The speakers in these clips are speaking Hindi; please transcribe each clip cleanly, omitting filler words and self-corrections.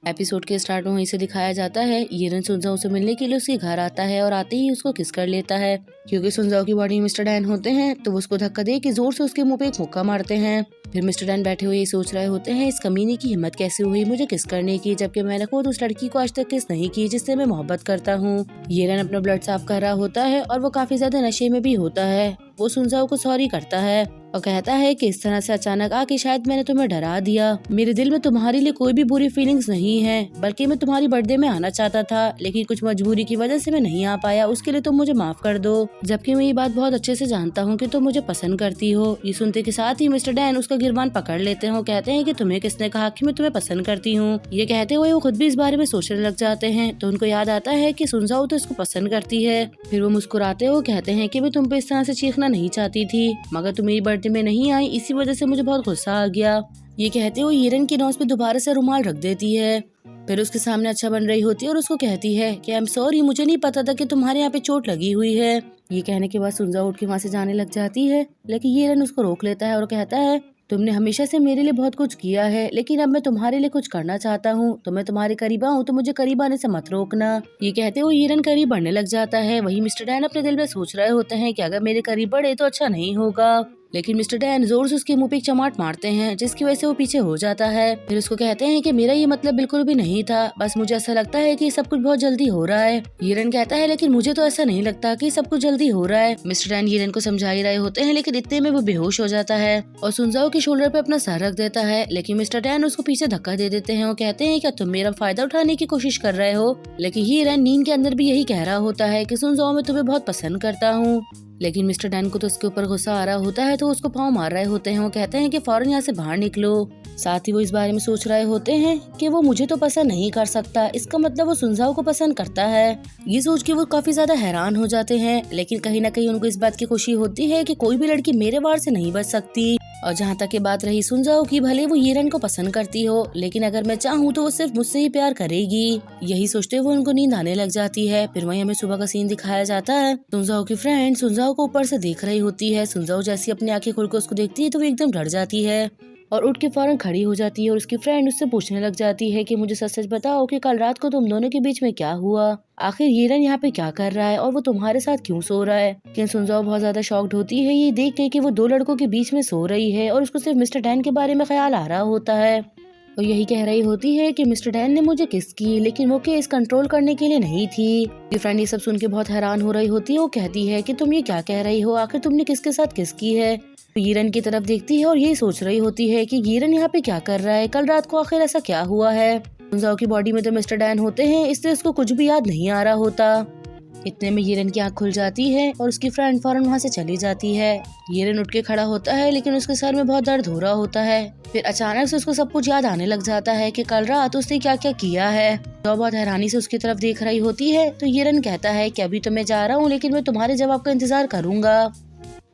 एपिसोड के स्टार्ट में वहीं से दिखाया जाता है ईरन सुनजाओ से मिलने के लिए उसके घर आता है और आते ही उसको किस कर लेता है। क्योंकि सुनजाओ की बॉडी में मिस्टर डैन होते हैं तो वो उसको धक्का दे के जोर से उसके मुंह पे एक मुक्का मारते हैं। फिर मिस्टर डैन बैठे हुए ये सोच रहे होते हैं इस कमीने की हिम्मत कैसे हुई मुझे किस करने की, जबकि मैंने खुद उस लड़की को आज तक किस नहीं की जिससे मैं मोहब्बत करता हूँ। ईरन अपना ब्लड साफ कर रहा होता है और वो काफी ज्यादा नशे में भी होता है। वो सुनजाओ को सॉरी करता है और कहता है कि इस तरह से अचानक आके शायद मैंने तुम्हें डरा दिया। मेरे दिल में तुम्हारे लिए कोई भी बुरी फीलिंग्स नहीं है, बल्कि मैं तुम्हारी बर्थडे में आना चाहता था लेकिन कुछ मजबूरी की वजह से मैं नहीं आ पाया, उसके लिए तुम मुझे माफ कर दो। जबकि मैं ये बात बहुत अच्छे से जानता हूँ कि तुम मुझे पसंद करती हो। ये सुनते के साथ ही मिस्टर डैन उसका गिरबान पकड़ लेते हैं और कहते हैं कि तुम्हें किसने कहा कि मैं तुम्हें पसंद करती हूँ। ये कहते हुए वो खुद भी इस बारे में सोचने लग जाते हैं तो उनको याद आता है कि सुनजाओ तो इसको पसंद करती है। फिर वो मुस्कुराते हुए कहते हैं कि मैं तुम पे इस तरह से चीखना नहीं चाहती थी, मगर तुम मेरी बर्थडे में नहीं आई इसी वजह से मुझे बहुत गुस्सा आ गया। ये कहते हुए ईरन की नोज पे दोबारा से रुमाल रख देती है। फिर उसके सामने अच्छा बन रही होती है और उसको कहती है कि आई एम सॉरी, मुझे नहीं पता था कि तुम्हारे यहाँ पे चोट लगी हुई है। ये कहने के बाद सुनजाओ उठ के वहाँ से जाने लग जाती है, लेकिन ईरन उसको रोक लेता है और कहता है तुमने हमेशा से मेरे लिए बहुत कुछ किया है, लेकिन अब मैं तुम्हारे लिए कुछ करना चाहता हूँ तो मैं तुम्हारे करीब आऊँ तो मुझे करीब आने से मत रोकना। ये कहते हुए ईरन करीब बढ़ने लग जाता है। वही मिस्टर डैन अपने दिल में सोच रहे होते हैं कि अगर मेरे करीब बढ़े तो अच्छा नहीं होगा, लेकिन मिस्टर डैन जोर से उसके मुंह पे एक चमाट मारते हैं जिसकी वजह से वो पीछे हो जाता है। फिर उसको कहते हैं कि मेरा ये मतलब बिल्कुल भी नहीं था, बस मुझे ऐसा लगता है कि सब कुछ बहुत जल्दी हो रहा है। ईरन कहता है लेकिन मुझे तो ऐसा नहीं लगता कि सब कुछ जल्दी हो रहा है। मिस्टर डैन ईरन को समझा ही रहे होते हैं लेकिन इतने में वो बेहोश हो जाता है और सुनजाओ के शोल्डर पे अपना सर रख देता है, लेकिन मिस्टर डैन उसको पीछे धक्का दे देते हैं और कहते हैं क्या तुम मेरा फायदा उठाने की कोशिश कर रहे हो। लेकिन ईरन नींद के अंदर भी यही कह रहा होता है कि सुनजाओ मैं तुम्हें बहुत पसंद करता हूँ। लेकिन मिस्टर डैन को तो उसके ऊपर गुस्सा आ रहा होता है तो उसको पाँव मार रहे होते हैं। वो कहते हैं कि फौरन यहाँ से बाहर निकलो। साथ ही वो इस बारे में सोच रहे होते हैं कि वो मुझे तो पसंद नहीं कर सकता, इसका मतलब वो सुनजाओ को पसंद करता है। ये सोच के वो काफी ज्यादा हैरान हो जाते हैं, लेकिन कहीं ना कहीं उनको इस बात की खुशी होती है कि कोई भी लड़की मेरे वार से नहीं बच सकती। और जहाँ तक ये बात रही सुनजाओ की, भले वो ईरन को पसंद करती हो लेकिन अगर मैं चाहूँ तो वो सिर्फ मुझसे ही प्यार करेगी। यही सोचते हुए उनको नींद आने लग जाती है। फिर वहीं हमें सुबह का सीन दिखाया जाता है। सुनजाओ की फ्रेंड सुनजाओ को ऊपर से देख रही होती है। सुनजाओ जैसी अपनी आंखें खोल कर उसको देखती है तो वो एकदम डर जाती है और उठ के फौरन खड़ी हो जाती है और उसकी फ्रेंड उससे पूछने लग जाती है कि मुझे सच सच बताओ कि कल रात को तुम दोनों के बीच में क्या हुआ, आखिर ईरन यहाँ पे क्या कर रहा है और वो तुम्हारे साथ क्यों सो रहा है। लेकिन सुनजाओ बहुत ज्यादा शॉक्ड होती है ये देख के कि वो दो लड़कों के बीच में सो रही है और उसको सिर्फ मिस्टर डैन के बारे में ख्याल आ रहा होता है। और यही कह रही होती है कि मिस्टर डैन ने मुझे किस की, लेकिन वो केस कंट्रोल करने के लिए नहीं थी। ये फ्रेंड ये सब सुन के बहुत हैरान हो रही होती है। वो कहती है कि तुम ये क्या कह रही हो, आखिर तुमने किसके साथ किस की है। ईरन की तरफ देखती है और यही सोच रही होती है कि ईरन यहाँ पे क्या कर रहा है, कल रात को आखिर ऐसा क्या हुआ है। सुनजाओ की बॉडी में तो मिस्टर डैन होते हैं इसलिए उसको कुछ भी याद नहीं आ रहा होता। इतने में ईरन की आंख खुल जाती है और उसकी फ्रेंड फौरन वहाँ से चली जाती है। ईरन उठ के खड़ा होता है लेकिन उसके सर में बहुत दर्द हो रहा होता है। फिर अचानक से उसको सब कुछ याद आने लग जाता है कि कल रात उसने क्या क्या किया है। तो बहुत हैरानी से उसकी तरफ देख रही होती है तो ईरन कहता है कि अभी तो मैं जा रहा हूँ लेकिन मैं तुम्हारे जवाब का इंतजार करूंगा।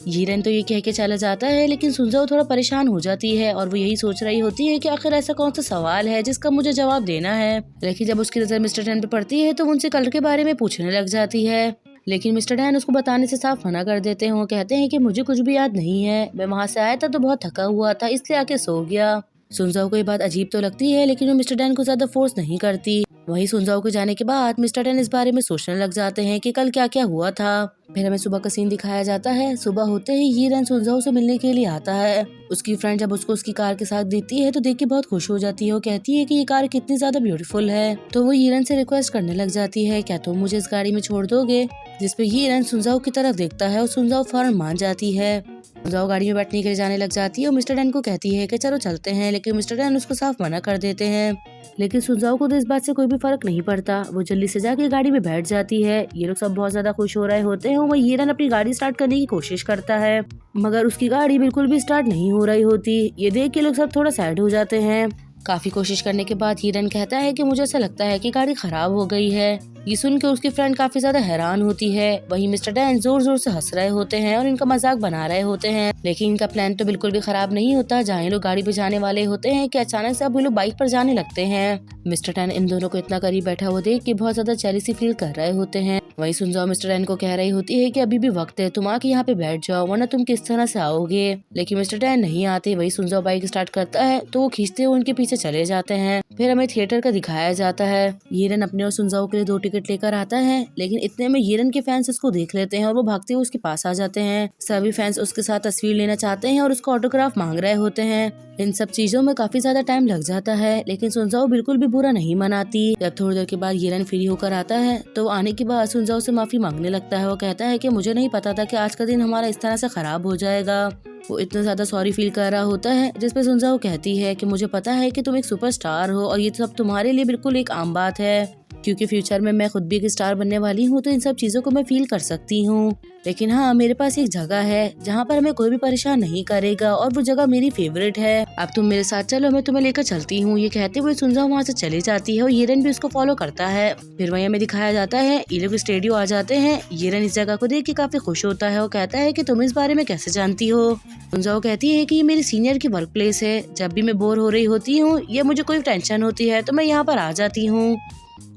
ईरन तो ये कह के चला जाता है लेकिन सुनजाओ थोड़ा परेशान हो जाती है और वो यही सोच रही होती है कि आखिर ऐसा कौन सा सवाल है जिसका मुझे जवाब देना है। लेकिन जब उसकी नजर मिस्टर डैन पे पड़ती है तो वो उनसे कल के बारे में पूछने लग जाती है, लेकिन मिस्टर डैन उसको बताने से साफ मना कर देते हैं। वो कहते हैं कि मुझे कुछ भी याद नहीं है, मैं वहाँ से आया था तो बहुत थका हुआ था इसलिए आके सो गया। सुनजाओ को ये बात अजीब तो लगती है लेकिन वो मिस्टर डैन को ज्यादा फोर्स नहीं करती। वहीं सुनजाओ के जाने के बाद मिस्टर डैन इस बारे में सोचने लग जाते हैं कि कल क्या क्या हुआ था। फिर हमें सुबह का सीन दिखाया जाता है। सुबह होते ही ईरन सुनजाओ से मिलने के लिए आता है। उसकी फ्रेंड जब उसको उसकी कार के साथ देती है तो देख के बहुत खुश हो जाती है। वो कहती है कि ये कार कितनी ज्यादा ब्यूटीफुल है। तो वो ईरन से रिक्वेस्ट करने लग जाती है क्या तुम मुझे इस गाड़ी में छोड़ दोगे, जिसपे ईरन सुनजाओ की तरफ देखता है और सुनजाओ फौरन मान जाती है। सुनजाओ गाड़ी में बैठने के लिए जाने लग जाती है और मिस्टर डैन को कहती है कि चलो चलते हैं, लेकिन मिस्टर डैन उसको साफ मना कर देते हैं। लेकिन सुनजाओ को तो इस बात से कोई भी फर्क नहीं पड़ता। वो जल्दी से जाके गाड़ी में बैठ जाती है। ये लोग सब बहुत ज्यादा खुश हो रहे होते हैं। वो ईरन अपनी गाड़ी स्टार्ट करने की कोशिश करता है मगर उसकी गाड़ी बिल्कुल भी स्टार्ट नहीं हो रही होती। ये देख के लोग सब थोड़ा सैड हो जाते हैं। काफी कोशिश करने के बाद ईरन कहता है कि मुझे ऐसा लगता है कि गाड़ी खराब हो गई है। ये सुन के उसकी फ्रेंड काफी ज्यादा हैरान होती है। वहीं मिस्टर डैन जोर जोर से हंस रहे होते हैं और इनका मजाक बना रहे होते हैं, लेकिन इनका प्लान तो बिल्कुल भी खराब नहीं होता। जहाँ ये लोग गाड़ी पे जाने वाले होते हैं कि अचानक से अब ये लोग बाइक पर जाने लगते हैं। मिस्टर डैन इन दोनों को इतना करीब बैठा हुआ देख के बहुत ज्यादा जेलसी फील कर रहे होते हैं। वहीं सुनजाओ मिस्टर डैन को कह रही होती है कि अभी भी वक्त है, तुम आके यहाँ पे बैठ जाओ, वरना तुम किस तरह से आओगे। लेकिन मिस्टर डैन नहीं आते। वही सुनजाओ बाइक स्टार्ट करता है तो वो खींचते हुए उनके पीछे चले जाते हैं। फिर हमें थिएटर का दिखाया जाता है। येरन अपने और सुनजाओ के लिए 2 टिकट लेकर आता है, लेकिन इतने में येरन के फैंस उसको देख लेते हैं और वो भागते हुए उसके पास आ जाते हैं। सभी फैंस उसके साथ तस्वीर लेना चाहते हैं और उसका ऑटोग्राफ मांग रहे होते हैं। इन सब चीजों में काफी ज्यादा टाइम लग जाता है, लेकिन सुनजाओ बिल्कुल भी बुरा नहीं मनाती। जब थोड़ी देर के बाद येरन फ्री होकर आता है तो आने के बाद सुनजाओ से माफी मांगने लगता है। वो कहता है कि मुझे नहीं पता था कि आज का दिन हमारा इस तरह से खराब हो जाएगा। वो इतना ज्यादा सॉरी फील कर रहा होता है, जिसपे सुनजाओ कहती है कि मुझे पता है कि तुम एक सुपरस्टार हो और ये सब तुम्हारे लिए बिल्कुल एक आम बात है, क्योंकि फ्यूचर में मैं खुद भी एक स्टार बनने वाली हूँ, तो इन सब चीजों को मैं फील कर सकती हूँ। लेकिन हाँ, मेरे पास एक जगह है जहाँ पर हमें कोई भी परेशान नहीं करेगा और वो जगह मेरी फेवरेट है। अब तुम मेरे साथ चलो, मैं तुम्हें लेकर चलती हूँ। ये कहते हुए सुनजाओ वहाँ से चली जाती है और येरन भी उसको फॉलो करता है। फिर वहीं हमें दिखाया जाता है ये लोग स्टूडियो आ जाते हैं। येरन इस जगह को देख के काफी खुश होता है। वो कहता है कि तुम इस बारे में कैसे जानती हो। सुनजाओ कहती है कि ये मेरी सीनियर की वर्क प्लेस है। जब भी मैं बोर हो रही होती हूँ या मुझे कोई टेंशन होती है तो मैं यहाँ पर आ जाती हूँ।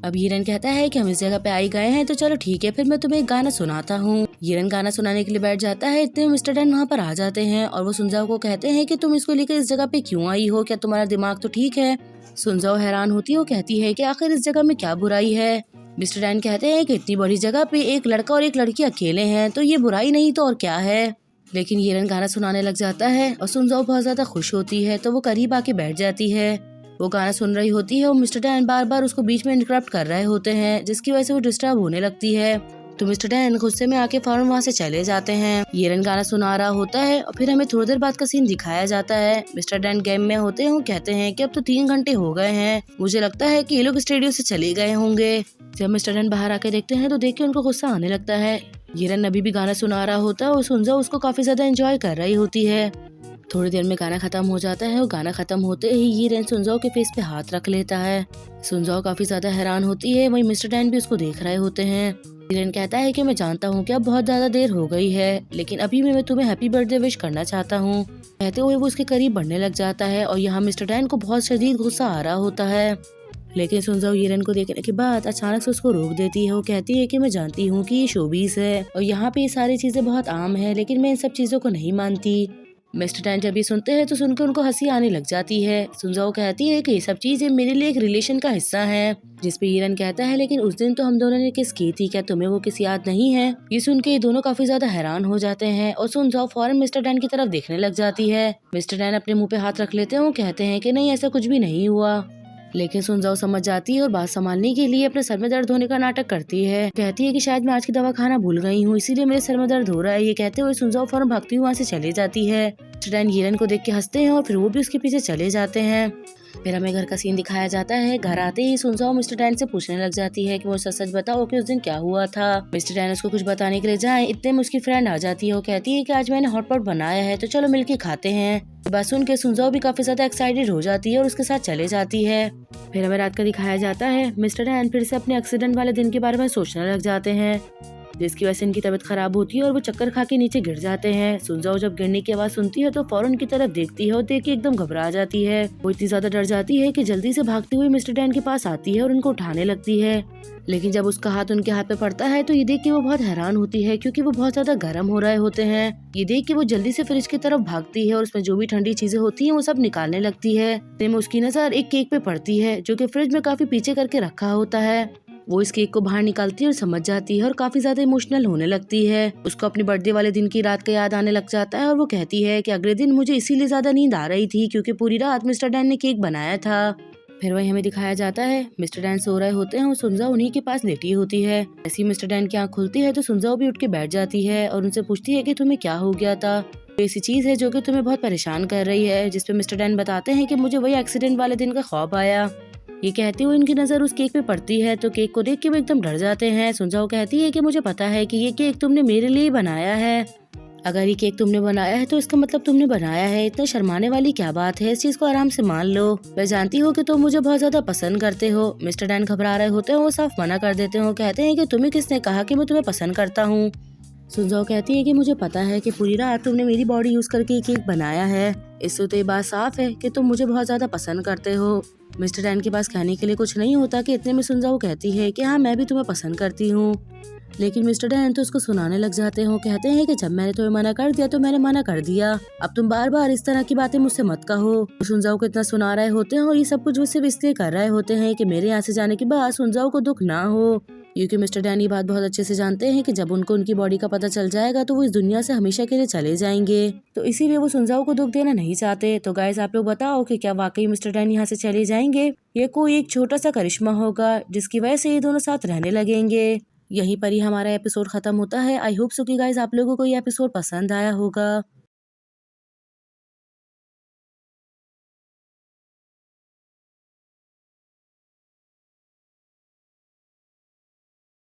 अब येरन कहता है कि हम इस जगह पे आई गए हैं, तो चलो ठीक है, फिर मैं तुम्हें एक गाना सुनाता हूँ। येरन गाना सुनाने के लिए बैठ जाता है। इतने मिस्टर डैन वहाँ पर आ जाते हैं और वो सुनजाओ को कहते हैं कि तुम इसको लेकर इस जगह पे क्यों आई हो, क्या तुम्हारा दिमाग तो ठीक है। सुनजाओ हैरान होती है। वो कहती है कि आखिर इस जगह में क्या बुराई है। मिस्टर डैन कहते हैं कि इतनी बड़ी जगह पे एक लड़का और एक लड़की अकेले हैं, तो ये बुराई नहीं तो और क्या है। लेकिन येरन गाना सुनाने लग जाता है और सुनजाओ बहुत ज्यादा खुश होती है, तो वो करीब आके बैठ जाती है। वो गाना सुन रही होती है और मिस्टर डैन बार बार उसको बीच में इंटरप्ट कर रहे होते हैं, जिसकी वजह से वो डिस्टर्ब होने लगती है। तो मिस्टर डैन गुस्से में आके फौरन वहाँ से चले जाते हैं। येरन गाना सुना रहा होता है और फिर हमें थोड़ी देर बाद का सीन दिखाया जाता है। मिस्टर डैन गेम में होते हैं। कहते हैं कि अब तो 3 घंटे हो गए हैं, मुझे लगता है कि ये लोग स्टूडियो से चले गए होंगे। जब मिस्टर डैन बाहर आके देखते हैं तो देख के उनको गुस्सा आने लगता है। येरन अभी भी गाना सुना रहा होता है और सुनजाओ उसको काफी ज्यादा एंजॉय कर रही होती है। थोड़ी देर में गाना खत्म हो जाता है और गाना खत्म होते ही येरन सुनजाओ के फेस पे हाथ रख लेता है। सुनजाओ काफी ज्यादा हैरान होती है। वहीं मिस्टर डैन भी उसको देख रहे होते हैं। येरन कहता है कि मैं जानता हूँ कि अब बहुत ज्यादा देर हो गई है, लेकिन अभी भी मैं तुम्हें हैप्पी बर्थडे विश करना चाहता हूँ। कहते हुए वो उसके करीब बढ़ने लग जाता है और यहाँ मिस्टर डैन को बहुत शदीद गुस्सा आ रहा होता है। लेकिन सुनजाओ येरन को देखने के बाद अचानक से उसको रोक देती है। वो कहती है कि मैं जानती हूँ कि ये शोबीज है और यहाँ पे ये सारी चीजें बहुत आम है, लेकिन मैं इन सब चीजों को नहीं मानती। मिस्टर डैन जब ये सुनते हैं तो सुनकर उनको हंसी आने लग जाती है। सुनजाओ कहती है कि ये सब चीजें मेरे लिए एक रिलेशन का हिस्सा है। जिसपे येरन कहता है लेकिन उस दिन तो हम दोनों ने किस की थी, क्या तुम्हें वो किस याद नहीं है। ये सुन के ये दोनों काफी ज्यादा हैरान हो जाते हैं और सुनजाओ फौरन मिस्टर डैन की तरफ देखने लग जाती है। मिस्टर डैन अपने मुंह पे हाथ रख लेते हैं। वो कहते हैं कि नहीं, ऐसा कुछ भी नहीं हुआ। लेकिन सुनजाओ समझ जाती है और बात संभालने के लिए अपने सर में दर्द होने का नाटक करती है। कहती है कि शायद मैं आज की दवा खाना भूल गई हूँ, इसीलिए मेरे सर में दर्द हो रहा है। ये कहते हुए सुनजाओ फौरन भागती हुई वहाँ से चली जाती है। मिस्टर डैन येरन को देख के हंसते हैं और फिर वो भी उसके पीछे चले जाते हैं। फिर हमें घर का सीन दिखाया जाता है। घर आते ही सुनजाओ मिस्टर डैन से पूछने लग जाती है कि वो सच सच बताओ कि उस दिन क्या हुआ था। मिस्टर डैन उसको कुछ बताने के लिए जाए, इतने में उसकी फ्रेंड आ जाती है। वो कहती है कि आज मैंने हॉटपॉट बनाया है, तो चलो मिलके खाते हैं। बात सुन के सुनजाओ भी काफी ज्यादा एक्साइटेड हो जाती है और उसके साथ चले जाती है। फिर हमें रात का दिखाया जाता है। मिस्टर डैन फिर से अपने एक्सीडेंट वाले दिन के बारे में सोचने लग जाते हैं, जिसकी वजह से इनकी तबीयत खराब होती है और वो चक्कर खा के नीचे गिर जाते हैं। सुनजाओ जब गिरने की आवाज सुनती है तो फौरन की तरफ देखती है और देख के एकदम घबरा जाती है। वो इतनी ज्यादा डर जाती है कि जल्दी से भागती हुई मिस्टर डैन के पास आती है और उनको उठाने लगती है। लेकिन जब उसका हाथ उनके हाथ पे पड़ता है तो ये देख के वो बहुत हैरान होती है, क्योंकि वो बहुत ज्यादा गर्म हो रहे होते हैं। ये देख के वो जल्दी से फ्रिज की तरफ भागती है और उसमें जो भी ठंडी चीजें होती हैं वो सब निकालने लगती है। में उसकी नजर एक केक पे पड़ती है जो कि फ्रिज में काफी पीछे करके रखा होता है। वो इस केक को बाहर निकालती है और समझ जाती है और काफी ज्यादा इमोशनल होने लगती है। उसको अपने बर्थडे वाले दिन की रात का याद आने लग जाता है और वो कहती है कि अगले दिन मुझे इसीलिए ज्यादा नींद आ रही थी क्योंकि पूरी रात मिस्टर डैन ने केक बनाया था। फिर वही हमें दिखाया जाता है। मिस्टर डैन सो रहे होते हैं और सुनजाओ उन्हीं के पास लेटी होती है। जैसे ही मिस्टर डैन की आँख खुलती है तो सुनजाओ भी उठ के बैठ जाती है और उनसे पूछती है कि तुम्हें क्या हो गया था। ऐसी चीज है जो कि तुम्हें बहुत परेशान कर रही है। जिसपे मिस्टर डैन बताते हैं कि मुझे वही एक्सीडेंट वाले दिन का ख्वाब आया। ये कहते हुए इनकी नजर उस केक पे पड़ती है तो केक को देख के वो एकदम डर जाते हैं। सुनजाओ कहती है कि मुझे पता है कि ये केक तुमने मेरे लिए बनाया है। अगर ये केक तुमने बनाया है तो इसका मतलब तुमने बनाया है। इतना शर्माने वाली क्या बात है, इस चीज को आराम से मान लो। मैं जानती हूँ कि तुम मुझे बहुत ज्यादा पसंद करते हो। मिस्टर डैन घबरा रहे होते हैं, वो साफ मना कर देते हैं। कहते हैं कि तुम्हें किसने कहा कि मैं तुम्हें पसंद करता हूँ। सुनजाओ कहती है कि मुझे पता है कि पूरी रात तुमने मेरी बॉडी यूज करके केक बनाया है। इससे तो ये बात साफ है कि तुम मुझे बहुत ज्यादा पसंद करते हो। मिस्टर डैन के पास कहने के लिए कुछ नहीं होता कि इतने में सुनजाओ कहती है कि हाँ मैं भी तुम्हें पसंद करती हूँ। लेकिन मिस्टर डैन तो उसको सुनाने लग जाते हो, कहते हैं कि जब मैंने तुम्हें मना कर दिया तो मैंने मना कर दिया, अब तुम बार बार इस तरह की बातें मुझसे मत कहो। सुनजाओ को इतना सुना रहे होते हैं और ये सब कुछ वो सिर्फ इसलिए कर रहे होते हैं कि मेरे यहाँ से जाने के बाद सुनजाओ को दुख ना हो, क्योंकि मिस्टर डैन ये बात बहुत अच्छे से जानते हैं कि जब उनको उनकी बॉडी का पता चल जाएगा तो वो इस दुनिया से हमेशा के लिए चले जाएंगे, तो इसीलिए वो सुनजाओ को दुख देना नहीं चाहते। तो गाइस आप लोग बताओ कि क्या वाकई मिस्टर डैन यहाँ से चले जाएंगे या कोई एक छोटा सा करिश्मा होगा जिसकी वजह से ये दोनों साथ रहने लगेंगे। यहीं पर ही हमारा एपिसोड खत्म होता है। आई होप सो कि गाइस आप लोगों को ये एपिसोड पसंद आया होगा।